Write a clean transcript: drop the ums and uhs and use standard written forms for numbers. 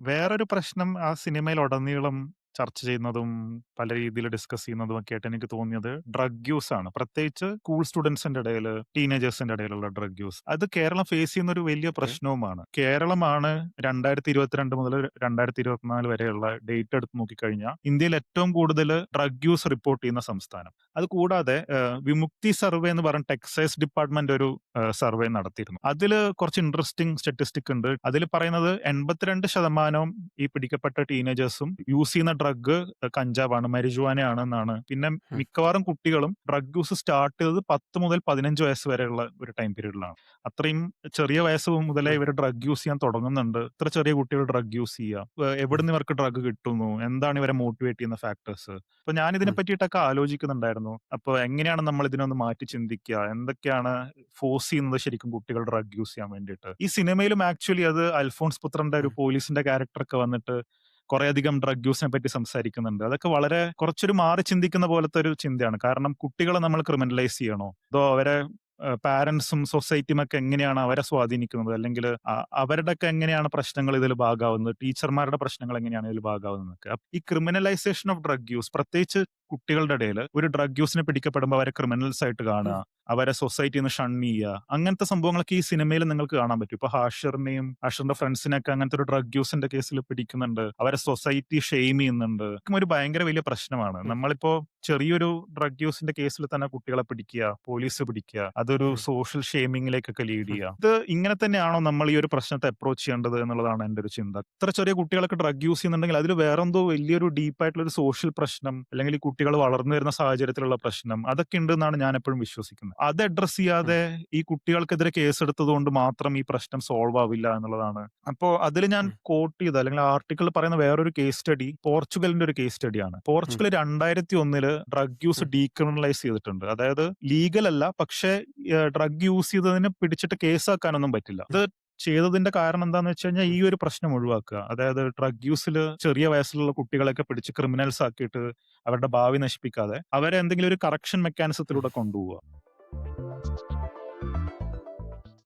വേറൊരു പ്രശ്നം ആ സിനിമയിലുടനീളം ചർച്ച ചെയ്യുന്നതും, പല രീതിയിൽ ഡിസ്കസ് ചെയ്യുന്നതും ഒക്കെ ആയിട്ട് എനിക്ക് തോന്നിയത് ഡ്രഗ് യൂസ് ആണ്. പ്രത്യേകിച്ച് സ്കൂൾ സ്റ്റുഡന്റ്സിന്റെ ഇടയില്, ടീനേജേഴ്സിന്റെ ഇടയിലുള്ള ഡ്രഗ് യൂസ്. അത് കേരളം ഫേസ് ചെയ്യുന്ന ഒരു വലിയ ഓക്കെ. പ്രശ്നവുമാണ്. കേരളമാണ് 2022 മുതൽ 2024 വരെയുള്ള ഡേറ്റ് എടുത്ത് നോക്കിക്കഴിഞ്ഞാൽ ഇന്ത്യയിൽ ഏറ്റവും കൂടുതൽ ഡ്രഗ് യൂസ് റിപ്പോർട്ട് ചെയ്യുന്ന സംസ്ഥാനം. അത് കൂടാതെ വിമുക്തി സർവേ എന്ന് പറഞ്ഞിട്ട് എക്സൈസ് ഡിപ്പാർട്ട്മെന്റ് ഒരു സർവേ നടത്തിയിരുന്നു. അതിൽ കുറച്ച് ഇൻട്രസ്റ്റിംഗ് സ്റ്റാറ്റിസ്റ്റിക് ഉണ്ട്. അതിൽ പറയുന്നത് 82% ഈ പിടിക്കപ്പെട്ട ടീനേജേഴ്സും യൂസ് ചെയ്യുന്ന ഡ്രഗ് കഞ്ചാവാണ്, മരിജുവാനയാണെന്നാണ്. പിന്നെ ഉം. മിക്കവാറും കുട്ടികളും ഡ്രഗ് യൂസ് സ്റ്റാർട്ട് ചെയ്തത് 10 മുതൽ 15 വയസ്സ് വരെയുള്ള ഒരു ടൈം പീരീഡിലാണ്. അത്രയും ചെറിയ വയസ്സ് മുതലേ ഉം. ഇവർ ഡ്രഗ് യൂസ് ചെയ്യാൻ തുടങ്ങുന്നുണ്ട്. ഇത്ര ചെറിയ കുട്ടികൾ ഡ്രഗ് യൂസ് ചെയ്യുക, ഉം. എവിടുന്ന് ഇവർക്ക് ഡ്രഗ് കിട്ടുന്നു, എന്താണ് ഇവരെ മോട്ടിവേറ്റ് ചെയ്യുന്ന ഫാക്ടേഴ്സ്. അപ്പൊ ഞാൻ ഇതിനെ ഉം. പറ്റിയിട്ടൊക്കെ ആലോചിക്കുന്നുണ്ടായിരുന്നു. അപ്പൊ എങ്ങനെയാണ് നമ്മൾ ഇതിനൊന്ന് മാറ്റി ചിന്തിക്കുക, എന്തൊക്കെയാണ് ഫോഴ്സ് ചെയ്യുന്നത് ശരിക്കും കുട്ടികൾ ഡ്രഗ് യൂസ് ചെയ്യാൻ വേണ്ടിയിട്ട്. ഈ സിനിമയിലും ആക്ച്വലി അത് അൽഫോൺസ് പുത്രന്റെ ഒരു ഉം. പോലീസിന്റെ ക്യാരക്ടറൊക്കെ വന്നിട്ട് കുറേയധികം ഡ്രഗ് യൂസിനെ പറ്റി സംസാരിക്കുന്നുണ്ട്. അതൊക്കെ വളരെ കുറച്ചൊരു മാറി ചിന്തിക്കുന്ന പോലത്തെ ഒരു ചിന്തയാണ്. കാരണം കുട്ടികളെ നമ്മൾ ക്രിമിനലൈസ് ചെയ്യണോ? അതോ അവരെ പാരന്റ്സും സൊസൈറ്റിയും ഒക്കെ എങ്ങനെയാണ് അവരെ സ്വാധീനിക്കുന്നത്? അല്ലെങ്കിൽ അവരുടെയൊക്കെ എങ്ങനെയാണ് പ്രശ്നങ്ങൾ ഇതിൽ ഭാഗമാവുന്നത്? ടീച്ചർമാരുടെ പ്രശ്നങ്ങൾ എങ്ങനെയാണ് ഇതിൽ ഭാഗമാവുന്നതൊക്കെ. ഈ ക്രിമിനലൈസേഷൻ ഓഫ് ഡ്രഗ് യൂസ്, പ്രത്യേകിച്ച് കുട്ടികളുടെ ഇടയിൽ ഒരു ഡ്രഗ് യൂസിന് പിടിക്കപ്പെടുമ്പോൾ അവരെ ക്രിമിനൽസ് ആയിട്ട് കാണുക, ഉം. അവരെ സൊസൈറ്റിയിൽ നിന്ന് ഷൺ ചെയ്യുക, അങ്ങനത്തെ സംഭവങ്ങളൊക്കെ ഈ സിനിമയിൽ നിങ്ങൾക്ക് കാണാൻ പറ്റും. ഇപ്പൊ ഹാഷിറിനെയും ഹാഷിറിന്റെ ഫ്രണ്ട്സിനെയൊക്കെ അങ്ങനത്തെ ഒരു ഡ്രഗ് യൂസിന്റെ കേസിൽ പിടിക്കുന്നുണ്ട്. അവരെ സൊസൈറ്റി ഷെയിം ചെയ്യുന്നുണ്ട്. ഇതൊക്കെ ഒരു ഭയങ്കര വലിയ പ്രശ്നമാണ്. ഉം. നമ്മളിപ്പോ ചെറിയൊരു ഡ്രഗ് യൂസിന്റെ കേസിൽ തന്നെ കുട്ടികളെ പിടിക്കുക, പോലീസ് പിടിക്കുക, അതൊരു ഉം. സോഷ്യൽ ഷെയിമിങ്ങിലേക്കൊക്കെ ലീഡ് ഉം. ചെയ്യുക. ഇത് ഇങ്ങനെ തന്നെയാണോ നമ്മൾ ഈ ഒരു പ്രശ്നത്തെ അപ്രോച്ച് ചെയ്യേണ്ടത് എന്നുള്ളതാണ് എന്റെ ഒരു ചിന്ത. ഇത്ര ചെറിയ കുട്ടികളൊക്കെ ഡ്രഗ് യൂസ് ചെയ്യുന്നുണ്ടെങ്കിൽ അതിൽ വേറെന്തോ വലിയൊരു ഡീപ്പായിട്ടുള്ള ഒരു സോഷ്യൽ പ്രശ്നം, അല്ലെങ്കിൽ ഈ കുട്ടികൾ വളർന്നു വരുന്ന സാഹചര്യത്തിലുള്ള പ്രശ്നം, അതൊക്കെ ഉണ്ടെന്നാണ് ഞാൻ എപ്പോഴും വിശ്വസിക്കുന്നത്. അത് അഡ്രസ് ഉം. ചെയ്യാതെ ഈ കുട്ടികൾക്കെതിരെ കേസെടുത്തത് കൊണ്ട് മാത്രം ഈ പ്രശ്നം സോൾവ് ആവില്ല എന്നുള്ളതാണ്. അപ്പോ അതിൽ ഞാൻ ഉം. കോട്ട് ചെയ്ത അല്ലെങ്കിൽ ആർട്ടിക്കിൾ പറയുന്ന വേറൊരു കേസ് സ്റ്റഡി പോർച്ചുഗലിന്റെ ഒരു കേസ് സ്റ്റഡിയാണ്. ഉം. പോർച്ചുഗൽ 2001 ഡ്രഗ് യൂസ് ഉം. ഡീക്രിമിനലൈസ് ചെയ്തിട്ടുണ്ട്. അതായത് ലീഗൽ അല്ല, പക്ഷേ ഡ്രഗ് യൂസ് ചെയ്തതിന് പിടിച്ചിട്ട് കേസാക്കാനൊന്നും പറ്റില്ല. അത് ചെയ്തതിന്റെ കാരണം എന്താന്ന് വെച്ച് കഴിഞ്ഞാൽ ഉം. ഈ ഒരു പ്രശ്നം ഒഴിവാക്കുക. അതായത് ഡ്രഗ് യൂസിൽ ചെറിയ വയസ്സിലുള്ള കുട്ടികളെയൊക്കെ പിടിച്ച് ക്രിമിനൽസ് ആക്കിയിട്ട് അവരുടെ ഭാവി നശിപ്പിക്കാതെ അവരെ എന്തെങ്കിലും ഒരു കറക്ഷൻ മെക്കാനിസത്തിലൂടെ കൊണ്ടുപോവുക.